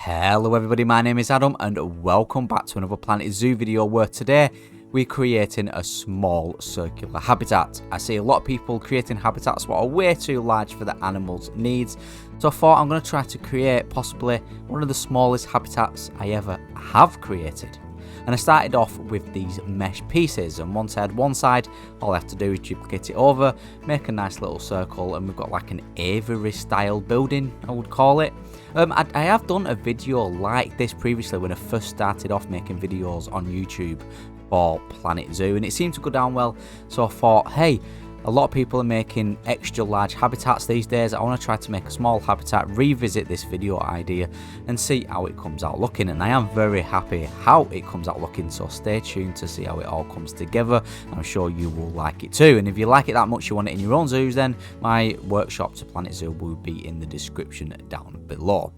Hello everybody, my name is Adam and welcome back to another Planet Zoo video where today we're creating a small circular habitat. I see a lot of people creating habitats that are way too large for the animals' needs, so I thought I'm going to try to create possibly one of the smallest habitats I ever have created. And I started off with these mesh pieces, and once I had one side, all I have to do is duplicate it over, make a nice little circle, and we've got like an aviary style building, I would call it. I have done a video like this previously when I first started off making videos on YouTube for Planet Zoo, and it seemed to go down well, so I thought, hey, a lot of people are making extra large habitats these days. I want to try to make a small habitat, revisit this video idea and see how it comes out looking, and I am very happy how it comes out looking, so stay tuned to see how it all comes together. I'm sure you will like it too, and if you like it that much you want it in your own zoos, then my workshop to Planet Zoo will be in the description down below.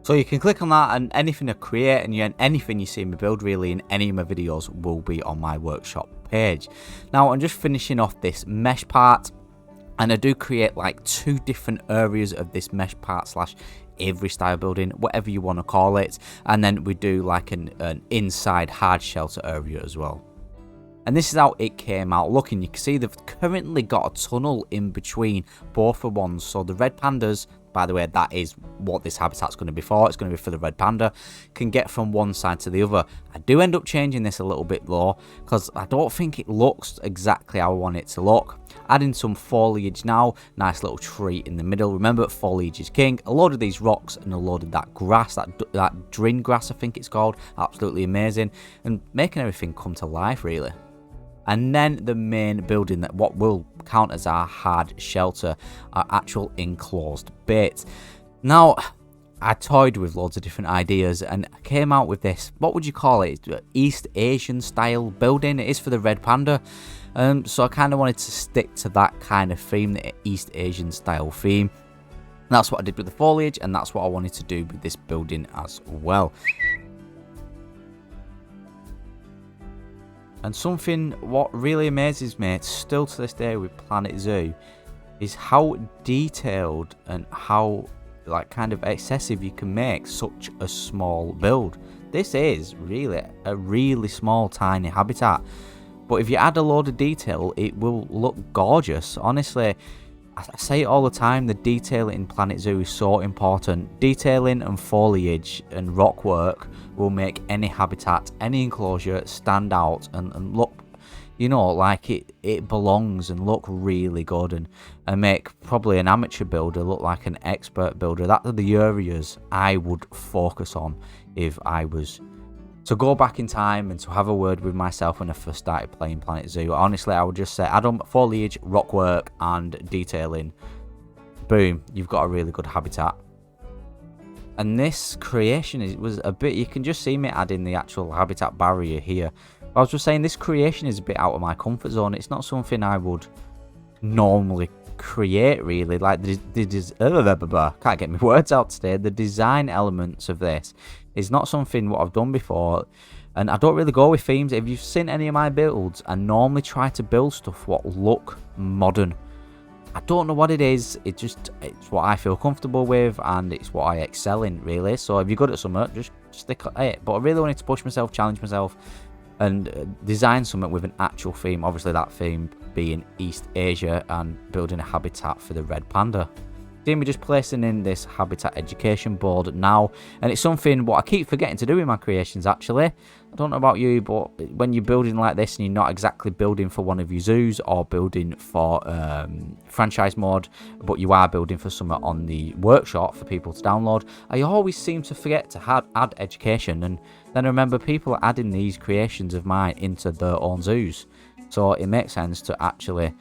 So you can click on that, and anything I create and anything you see me build really in any of my videos will be on my workshop page. Now I'm just finishing off this mesh part, and I do create like two different areas of this mesh part slash aviary style building, whatever you want to call it, and then we do like an inside hard shelter area as well. And this is how it came out looking. You can see they've currently got a tunnel in between both of ones, so the red pandas, by the way, that is what this habitat's going to be for. It's going to be for the red panda, can get from one side to the other. I do end up changing this a little bit though, because I don't think it looks exactly how I want it to look. Adding some foliage now, nice little tree in the middle. Remember, foliage is king. A load of these rocks and a load of that grass, that drin grass I think it's called, absolutely amazing, and making everything come to life really. And then the main building, that what will count as our hard shelter, our actual enclosed bit. Now, I toyed with loads of different ideas and I came out with this, what would you call it? East Asian style building. It is for the red panda. So I kind of wanted to stick to that kind of theme, the East Asian style theme. And that's what I did with the foliage, and that's what I wanted to do with this building as well. And something what really amazes me still to this day with Planet Zoo is how detailed and how like kind of excessive you can make such a small build. This is really a really small tiny habitat, but if you add a load of detail it will look gorgeous. Honestly, I say it all the time, the detail in Planet Zoo is so important. Detailing and foliage and rock work will make any habitat, any enclosure stand out and look, you know, like it belongs and look really good, and make probably an amateur builder look like an expert builder. That are the areas I would focus on if I was to go back in time and to have a word with myself when I first started playing Planet Zoo. Honestly, I would just say Adam, foliage, rock work and detailing. Boom, you've got a really good habitat. And this creation was a bit, you can just see me adding the actual habitat barrier here. I was just saying this creation is a bit out of my comfort zone. It's not something I would normally create really. Like can't get my words out today. The design elements of this is not something what I've done before, and I don't really go with themes. If you've seen any of my builds, I normally try to build stuff what look modern. I don't know what it is, it's what I feel comfortable with and it's what I excel in really. So if you're good at something, just stick at it. But I really wanted to push myself, challenge myself, and design something with an actual theme. Obviously that theme being East Asia and building a habitat for the red panda. We're just placing in this habitat education board now, and it's something what I keep forgetting to do in my creations actually. I don't know about you, but when you're building like this and you're not exactly building for one of your zoos or building for franchise mode, but you are building for something on the workshop for people to download, I always seem to forget to add education, and then I remember people are adding these creations of mine into their own zoos. So it makes sense to actually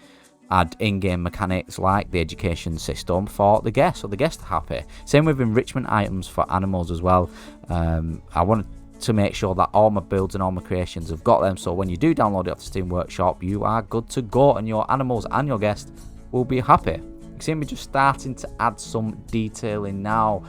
add in-game mechanics like the education system for the guests, so the guests are happy. Same with enrichment items for animals as well. I wanted to make sure that all my builds and all my creations have got them, so when you do download it off the Steam Workshop you are good to go and your animals and your guests will be happy. You see me just starting to add some detailing now.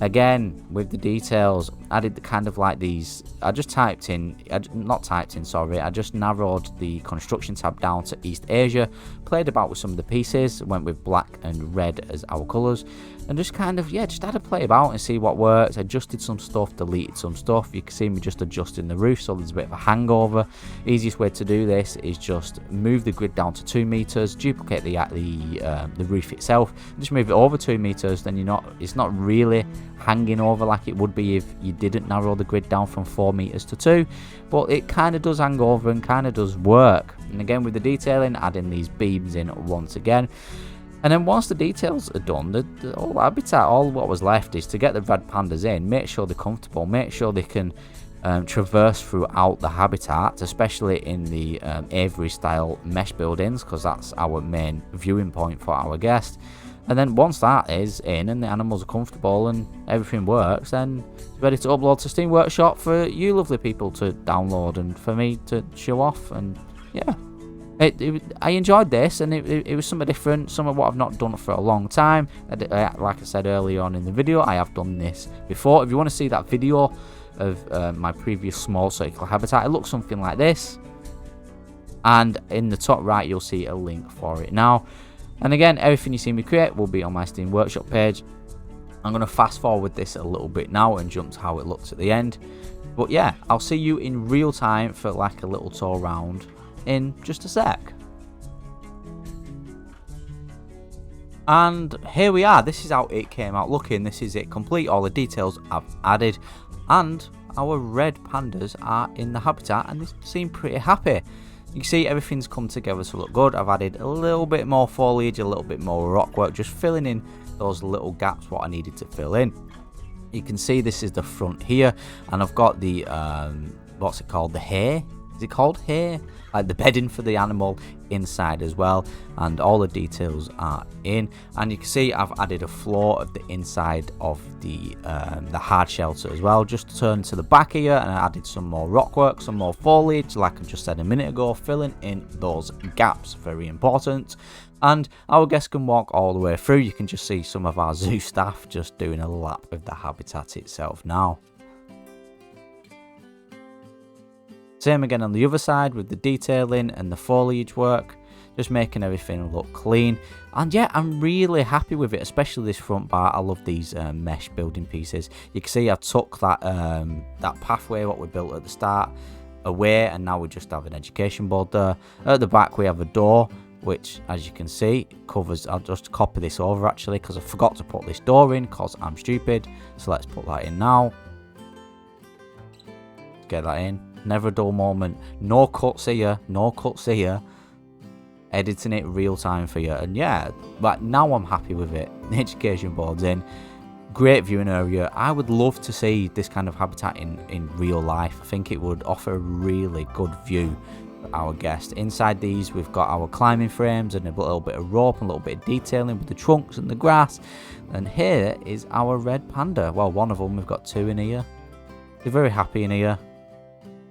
Again, with the details, I did the kind of like these, I just sorry, I just narrowed the construction tab down to East Asia, played about with some of the pieces, went with black and red as our colours, and just kind of, yeah, just had to play about and see what works. Adjusted some stuff, deleted some stuff. You can see me just adjusting the roof so there's a bit of a hangover. Easiest way to do this is just move the grid down to 2 meters, duplicate the roof itself, just move it over 2 meters, then it's not really hanging over like it would be if you didn't narrow the grid down from 4 meters to 2, but it kind of does hang over and kind of does work. And again, with the detailing, adding these beams in once again. And then once the details are done, the whole habitat, all what was left is to get the red pandas in, make sure they're comfortable, make sure they can traverse throughout the habitat, especially in the aviary style mesh buildings, because that's our main viewing point for our guests. And then once that is in and the animals are comfortable and everything works, then it's ready to upload to Steam Workshop for you lovely people to download and for me to show off. And yeah, I enjoyed this, and it was something different, some of what I've not done for a long time. Like I said earlier on in the video, I have done this before. If you want to see that video of my previous small circular habitat, it looks something like this. And in the top right, you'll see a link for it now. And again, everything you see me create will be on my Steam Workshop page. I'm going to fast forward this a little bit now and jump to how it looks at the end. But yeah, I'll see you in real time for like a little tour around in just a sec. And here we are. This is how it came out looking. This is it complete. All the details I've added. And our red pandas are in the habitat and they seem pretty happy. You can see everything's come together to look good. I've added a little bit more foliage, a little bit more rock work, just filling in those little gaps what I needed to fill in. You can see this is the front here, and I've got the what's it called, the hay? Is it called hay? Like the bedding for the animal inside as well, and all the details are in. And you can see I've added a floor of the inside of the hard shelter as well, just to turn to the back here, and I added some more rock work, some more foliage, like I just said a minute ago, filling in those gaps, very important. And our guests can walk all the way through. You can just see some of our zoo staff just doing a lap of the habitat itself now. Same again on the other side with the detailing and the foliage work, just making everything look clean. And yeah, I'm really happy with it, especially this front part. I love these mesh building pieces. You can see I took that that pathway what we built at the start away, and now we just have an education board there. At the back we have a door, which as you can see covers, I'll just copy this over actually because I forgot to put this door in because I'm stupid. So let's put that in now. Get that in. Never a dull moment. No cuts here, no cuts here. Editing it real time for you. And yeah, but now I'm happy with it. The education board's in. Great viewing area. I would love to see this kind of habitat in real life. I think it would offer a really good view for our guests. Inside these we've got our climbing frames and a little bit of rope and a little bit of detailing with the trunks and the grass. And here is our red panda. Well, one of them, we've got two in here. They're very happy in here.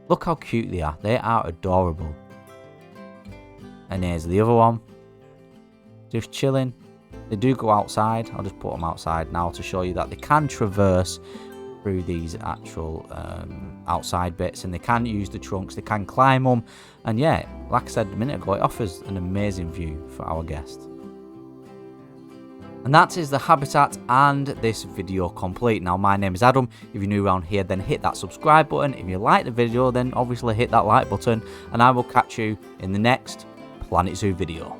Look how cute they are. They are adorable. And here's the other one. Just chilling. They do go outside. I'll just put them outside now to show you that they can traverse through these actual outside bits. And they can use the trunks. They can climb them. And yeah, like I said a minute ago, it offers an amazing view for our guests. And that is the habitat and this video complete. Now, my name is Adam. If you're new around here, then hit that subscribe button. If you like the video, then obviously hit that like button. And I will catch you in the next Planet Zoo video.